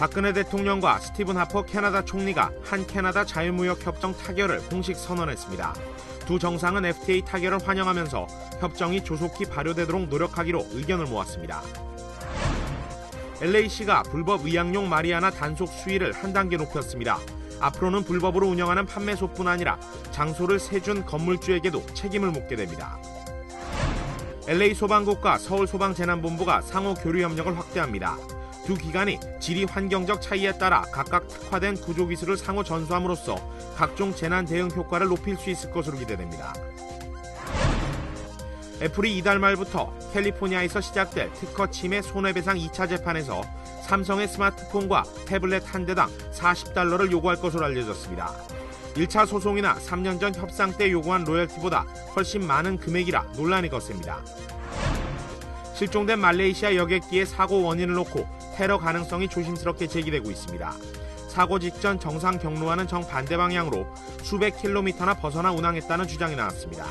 박근혜 대통령과 스티븐 하퍼 캐나다 총리가 한 캐나다 자유무역협정 타결을 공식 선언했습니다. 두 정상은 FTA 타결을 환영하면서 협정이 조속히 발효되도록 노력하기로 의견을 모았습니다. LA시가 불법 의약용 마리아나 단속 수위를 한 단계 높였습니다. 앞으로는 불법으로 운영하는 판매소뿐 아니라 장소를 세준 건물주에게도 책임을 묻게 됩니다. LA 소방국과 서울소방재난본부가 상호 교류 협력을 확대합니다. 두 기관이 지리 환경적 차이에 따라 각각 특화된 구조기술을 상호 전수함으로써 각종 재난 대응 효과를 높일 수 있을 것으로 기대됩니다. 애플이 이달 말부터 캘리포니아에서 시작될 특허 침해 손해배상 2차 재판에서 삼성의 스마트폰과 태블릿 한 대당 $40를 요구할 것으로 알려졌습니다. 1차 소송이나 3년 전 협상 때 요구한 로열티보다 훨씬 많은 금액이라 논란이 거셉니다. 실종된 말레이시아 여객기의 사고 원인을 놓고 테러 가능성이 조심스럽게 제기되고 있습니다. 사고 직전 정상 경로와는 정반대 방향으로 수백 킬로미터나 벗어나 운항했다는 주장이 나왔습니다.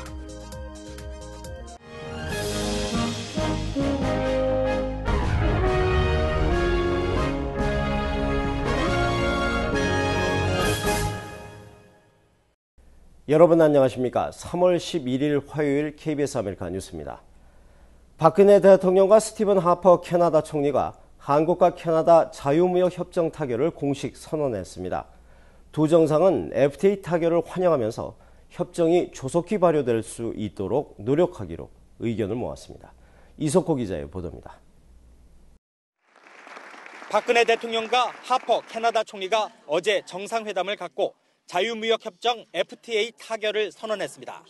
여러분 안녕하십니까? 3월 11일 화요일 KBS 아메리카 뉴스입니다. 박근혜 대통령과 스티븐 하퍼 캐나다 총리가 한국과 캐나다 자유무역 협정 타결을 공식 선언했습니다. 두 정상은 FTA 타결을 환영하면서 협정이 조속히 발효될 수 있도록 노력하기로 의견을 모았습니다. 이석호 기자의 보도입니다. 박근혜 대통령과 하퍼 캐나다 총리가 어제 정상회담을 갖고 자유무역협정 FTA 타결을 선언했습니다.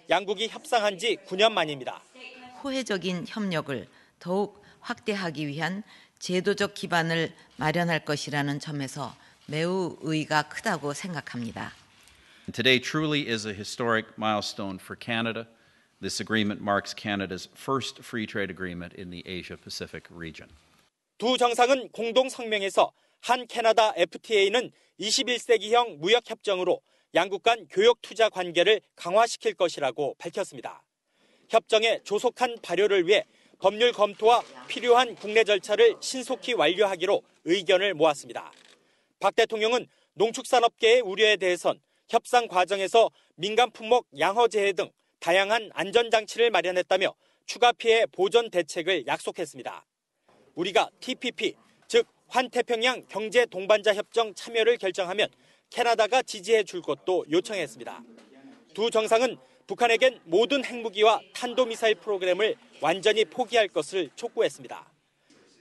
양국이 협상한 지 9년 만입니다. 호혜적인 협력을 더욱 확대하기 위한 제도적 기반을 마련할 것이라는 점에서 매우 의의가 크다고 생각합니다. Today truly is a historic milestone for Canada. This agreement marks Canada's first free trade agreement in the Asia-Pacific region. 두 정상은 공동 성명에서 한 캐나다 FTA는 21세기형 무역협정으로 양국 간 교역 투자 관계를 강화시킬 것이라고 밝혔습니다. 협정의 조속한 발효를 위해 법률 검토와 필요한 국내 절차를 신속히 완료하기로 의견을 모았습니다. 박 대통령은 농축산업계의 우려에 대해선 협상 과정에서 민간 품목 양허재해 등 다양한 안전장치를 마련했다며 추가 피해 보전 대책을 약속했습니다. 우리가 TPP, 즉 환태평양 경제 동반자 협정 참여를 결정하면 캐나다가 지지해 줄 것도 요청했습니다. 두 정상은 북한에겐 모든 핵무기와 탄도미사일 프로그램을 완전히 포기할 것을 촉구했습니다.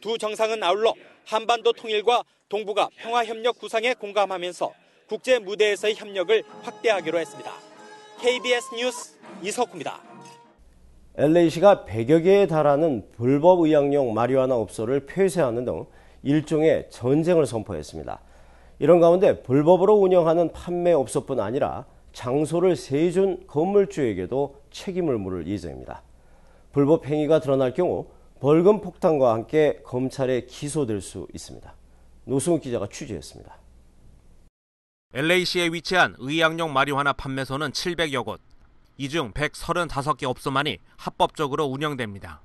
두 정상은 아울러 한반도 통일과 동북아 평화협력 구상에 공감하면서 국제 무대에서의 협력을 확대하기로 했습니다. KBS 뉴스 이석구입니다. LA시가 100여 개에 달하는 불법 의약용 마리화나 업소를 폐쇄하는 등 일종의 전쟁을 선포했습니다. 이런 가운데 불법으로 운영하는 판매업소뿐 아니라 장소를 세준 건물주에게도 책임을 물을 예정입니다. 불법 행위가 드러날 경우 벌금 폭탄과 함께 검찰에 기소될 수 있습니다. 노승욱 기자가 취재했습니다. LA시에 위치한 의약용 마리화나 판매소는 700여 곳, 이 중 135개 업소만이 합법적으로 운영됩니다.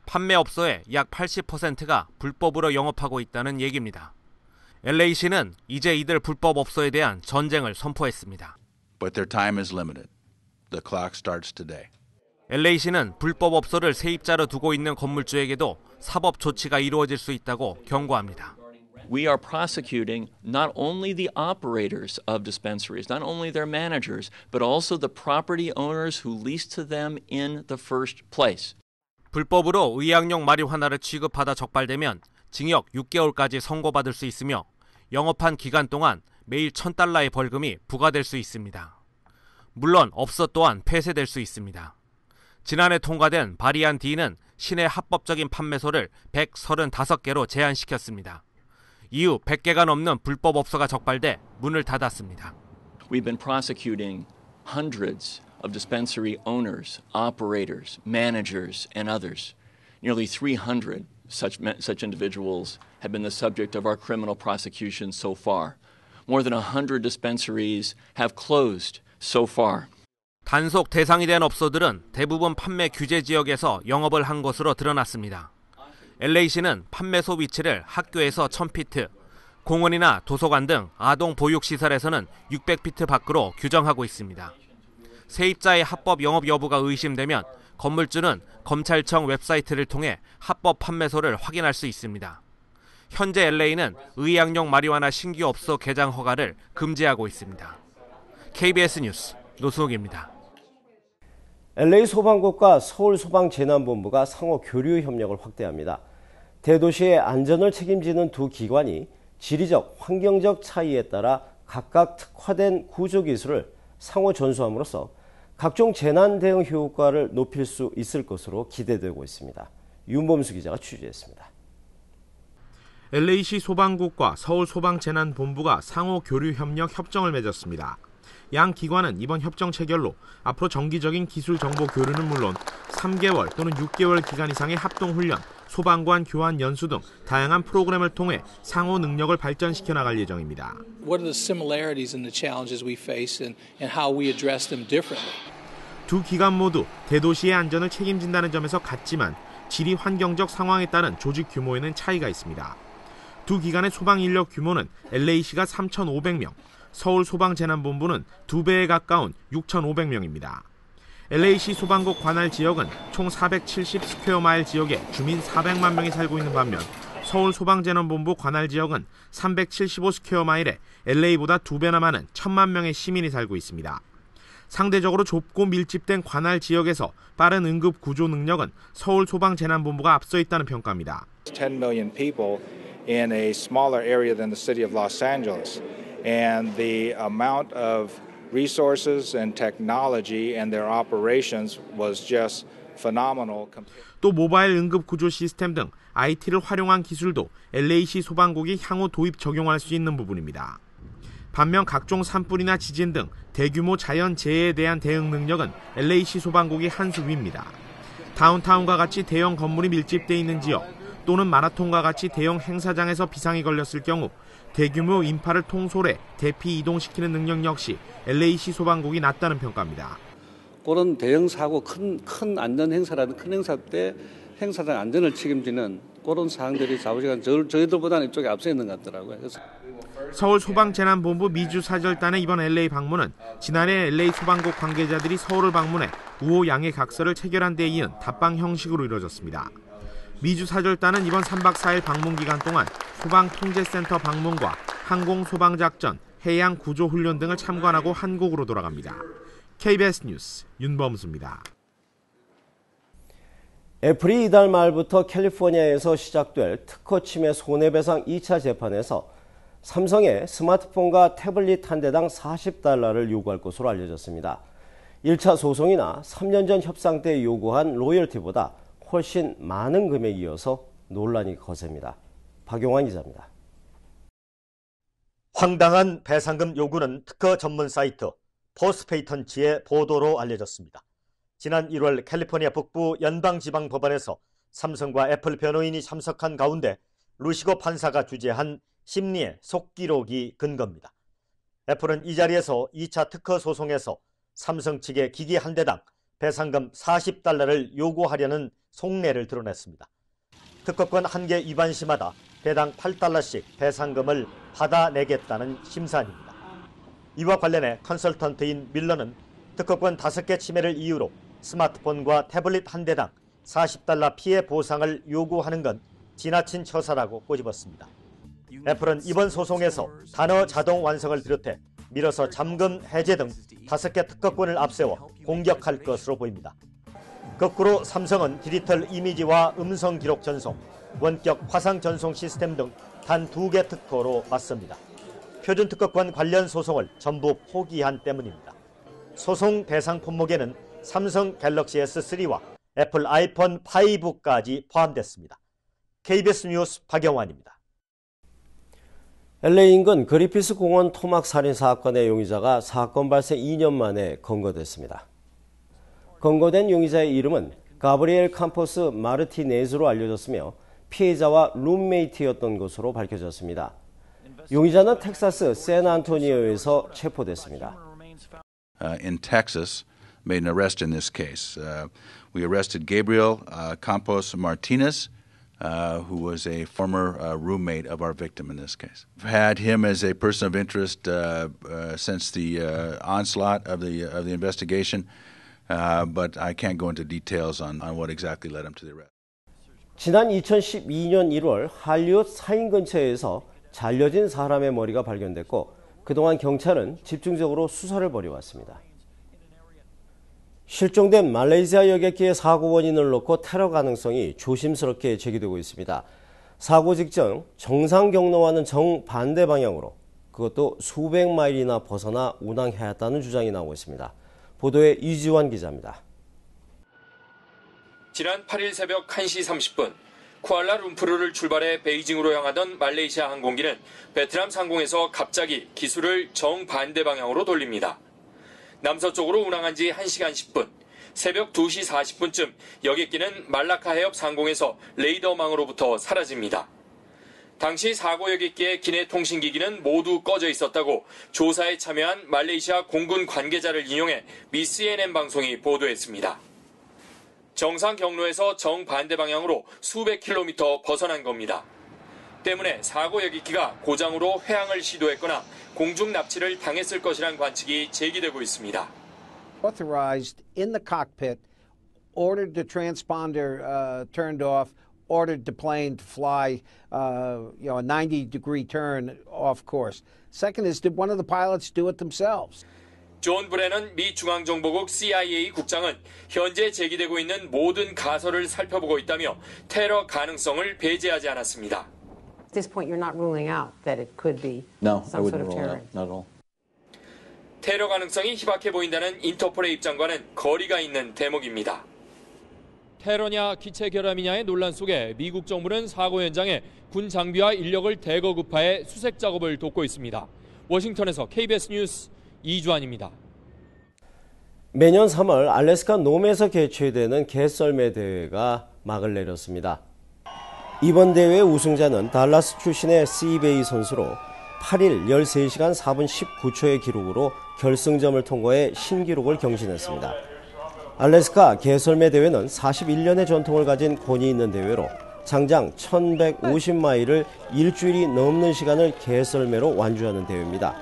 판매업소의 약 80%가 불법으로 영업하고 있다는 얘기입니다. LA시는 이제 이들 불법 업소에 대한 전쟁을 선포했습니다. But their time is limited. The clock starts today. LA시는 불법 업소를 세입자로 두고 있는 건물주에게도 사법 조치가 이루어질 수 있다고 경고합니다. We are prosecuting not only the operators of dispensaries, not only their managers, but also the property owners who leased to them in the first place. 불법으로 의약용 마리화나를 취급하다 적발되면 징역 6개월까지 선고받을 수 있으며 영업한 기간 동안 매일 $1,000의 벌금이 부과될 수 있습니다. 물론 업소 또한 폐쇄될 수 있습니다. 지난해 통과된 바리안 D는 시내 합법적인 판매소를 135개로 제한시켰습니다. 이후 100개가 넘는 불법 업소가 적발돼 문을 닫았습니다. We've been prosecuting hundreds of dispensary owners, operators, managers, and others. Nearly 300 such individuals have been the subject of our criminal prosecution so far. More than 100 dispensaries have closed so far. 단속 대상이 된 업소들은 대부분 판매 규제 지역에서 영업을 한 것으로 드러났습니다. LA시는 판매소 위치를 학교에서 1000피트, 공원이나 도서관 등 아동 보육시설에서는 600피트 밖으로 규정하고 있습니다. 세입자의 합법 영업 여부가 의심되면 건물주는 검찰청 웹사이트를 통해 합법 판매소를 확인할 수 있습니다. 현재 LA는 의약용 마리화나 신규 업소 개장 허가를 금지하고 있습니다. KBS 뉴스 노수욱입니다. LA 소방국과 서울소방재난본부가 상호 교류 협력을 확대합니다. 대도시의 안전을 책임지는 두 기관이 지리적, 환경적 차이에 따라 각각 특화된 구조기술을 상호 전수함으로써 각종 재난 대응 효과를 높일 수 있을 것으로 기대되고 있습니다. 윤범수 기자가 취재했습니다. LA시 소방국과 서울소방재난본부가 상호 교류 협력 협정을 맺었습니다. 양 기관은 이번 협정 체결로 앞으로 정기적인 기술 정보 교류는 물론 3개월 또는 6개월 기간 이상의 합동훈련, 소방관 교환 연수 등 다양한 프로그램을 통해 상호 능력을 발전시켜 나갈 예정입니다. What are the similarities and the challenges we face and how we address them differently? 두 기관 모두 대도시의 안전을 책임진다는 점에서 같지만 지리 환경적 상황에 따른 조직 규모에는 차이가 있습니다. 두 기관의 소방 인력 규모는 LA시가 3,500명, 서울소방재난본부는 2배에 가까운 6,500명입니다. LA시 소방국 관할 지역은 총 470스퀘어마일 지역에 주민 400만 명이 살고 있는 반면 서울소방재난본부 관할 지역은 375스퀘어마일에 LA보다 2배나 많은 1,000만 명의 시민이 살고 있습니다. 상대적으로 좁고 밀집된 관할 지역에서 빠른 응급 구조 능력은 서울소방재난본부가 앞서 있다는 평가입니다. 10 million people in a smaller area than the city of Los Angeles, and the amount of resources and technology and their operations was just phenomenal. 또 모바일 응급 구조 시스템 등 IT를 활용한 기술도 LA시 소방국이 향후 도입 적용할 수 있는 부분입니다. 반면 각종 산불이나 지진 등 대규모 자연 재해에 대한 대응 능력은 LA시 소방국이 한 수 위입니다. 다운타운과 같이 대형 건물이 밀집돼 있는 지역 또는 마라톤과 같이 대형 행사장에서 비상이 걸렸을 경우 대규모 인파를 통솔해 대피 이동시키는 능력 역시 LA시 소방국이 낮다는 평가입니다. 그런 대형 사고, 큰 안전 행사라든 큰 행사 때 행사장 안전을 책임지는 그런 사항들이 자부지간 저희들보다는 이쪽에 앞서 있는 것 같더라고요. 그래서 서울소방재난본부 미주사절단의 이번 LA 방문은 지난해 LA 소방국 관계자들이 서울을 방문해 우호 양해 각서를 체결한 데 이은 답방 형식으로 이루어졌습니다. 미주사절단은 이번 3박 4일 방문 기간 동안 소방통제센터 방문과 항공소방작전, 해양구조훈련 등을 참관하고 한국으로 돌아갑니다. KBS 뉴스 윤범수입니다. 애플이 이달 말부터 캘리포니아에서 시작될 특허 침해 손해배상 2차 재판에서 삼성의 스마트폰과 태블릿 한 대당 $40를 요구할 것으로 알려졌습니다. 1차 소송이나 3년 전 협상 때 요구한 로열티보다 훨씬 많은 금액이어서 논란이 거셉니다. 박용환 기자입니다. 황당한 배상금 요구는 특허 전문 사이트 포스페이턴치의 보도로 알려졌습니다. 지난 1월 캘리포니아 북부 연방지방법원에서 삼성과 애플 변호인이 참석한 가운데 루시고 판사가 주재한 심리의 속기록이 근거입니다. 애플은 이 자리에서 2차 특허 소송에서 삼성 측의 기기 한 대당 배상금 $40를 요구하려는 속내를 드러냈습니다. 특허권 한 개 위반 시마다 배당 $8씩 배상금을 받아내겠다는 심사안입니다. 이와 관련해 컨설턴트인 밀러는 특허권 5개 침해를 이유로 스마트폰과 태블릿 한 대당 $40 피해 보상을 요구하는 건 지나친 처사라고 꼬집었습니다. 애플은 이번 소송에서 단어 자동 완성을 비롯해 밀어서 잠금 해제 등 5개 특허권을 앞세워 공격할 것으로 보입니다. 거꾸로 삼성은 디지털 이미지와 음성 기록 전송, 원격 화상 전송 시스템 등 단 2개 특허로 맞섭니다. 표준 특허권 관련 소송을 전부 포기한 때문입니다. 소송 대상 품목에는 삼성 갤럭시 S3와 애플 아이폰 5까지 포함됐습니다. KBS 뉴스 박영환입니다. LA 인근 그리피스 공원 토막 살인 사건의 용의자가 사건 발생 2년 만에 검거됐습니다. 검거된 용의자의 이름은 가브리엘 캠포스 마르티네즈로 알려졌으며 피해자와 룸메이트였던 것으로 밝혀졌습니다. 용의자는 텍사스 샌안토니오에서 체포됐습니다. In Texas, made an arrest in this case. We arrested Gabriel Campos Martinez, who was a former roommate of our victim in this case. I've had him as a person of interest since the onslaught of the investigation, but I can't go into details on what exactly led him to the arrest. 지난 2012년 1월 할리우드 사인 근처에서 잘려진 사람의 머리가 발견됐고 그동안 경찰은 집중적으로 수사를 벌여왔습니다. 실종된 말레이시아 여객기의 사고 원인을 놓고 테러 가능성이 조심스럽게 제기되고 있습니다. 사고 직전 정상 경로와는 정반대 방향으로 그것도 수백 마일이나 벗어나 운항해왔다는 주장이 나오고 있습니다. 보도에 이지환 기자입니다. 지난 8일 새벽 1시 30분 쿠알라룸푸르를 출발해 베이징으로 향하던 말레이시아 항공기는 베트남 상공에서 갑자기 기수를 정반대 방향으로 돌립니다. 남서쪽으로 운항한 지 1시간 10분, 새벽 2시 40분쯤 여객기는 말라카 해협 상공에서 레이더망으로부터 사라집니다. 당시 사고 여객기의 기내 통신기기는 모두 꺼져 있었다고 조사에 참여한 말레이시아 공군 관계자를 인용해 미 CNN 방송이 보도했습니다. 정상 경로에서 정반대 방향으로 수백 킬로미터 벗어난 겁니다. 때문에 사고 여객기가 고장으로 회항을 시도했거나 공중 납치를 당했을 것이란 관측이 제기되고 있습니다. Authorized in the cockpit, ordered the transponder turned off, ordered the plane to fly, a 90-degree turn off course. Second is, did one of the pilots do it themselves? 존 브레넌 미 중앙정보국 CIA 국장은 현재 제기되고 있는 모든 가설을 살펴보고 있다며 테러 가능성을 배제하지 않았습니다. At this point, you're not ruling out that it could be some sort of terror. Not at all. 테러 가능성이 희박해 보인다는 인터폴의 입장과는 거리가 있는 대목입니다. 테러냐 기체 결함이냐의 논란 속에 미국 정부는 사고 현장에 군 장비와 인력을 대거 급파해 수색 작업을 돕고 있습니다. 워싱턴에서 KBS 뉴스 이주환입니다. 매년 3월 알래스카 놈에서 개최되는 개썰매 대회가 막을 내렸습니다. 이번 대회 우승자는 달라스 출신의 시베이 선수로 8일 13시간 4분 19초의 기록으로 결승점을 통과해 신기록을 경신했습니다. 알래스카 개썰매 대회는 41년의 전통을 가진 권위 있는 대회로 장장 1150마일을 일주일이 넘는 시간을 개썰매로 완주하는 대회입니다.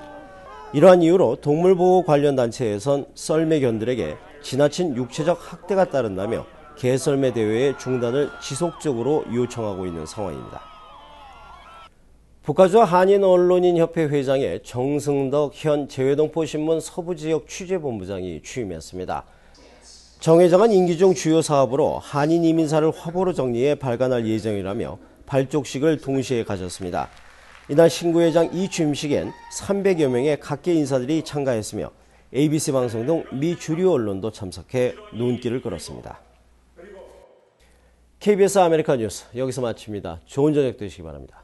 이러한 이유로 동물보호 관련 단체에선 썰매견들에게 지나친 육체적 학대가 따른다며 개썰매 대회의 중단을 지속적으로 요청하고 있는 상황입니다. 북아주아 한인언론인협회 회장에 정승덕 현 재외동포신문 서부지역 취재본부장이 취임했습니다. 정 회장은 임기 중 주요 사업으로 한인 이민사를 화보로 정리해 발간할 예정이라며 발족식을 동시에 가졌습니다. 이날 신구 회장 이 취임식엔 300여 명의 각계 인사들이 참가했으며 ABC 방송 등 미 주류 언론도 참석해 눈길을 끌었습니다. KBS 아메리카 뉴스 여기서 마칩니다. 좋은 저녁 되시기 바랍니다.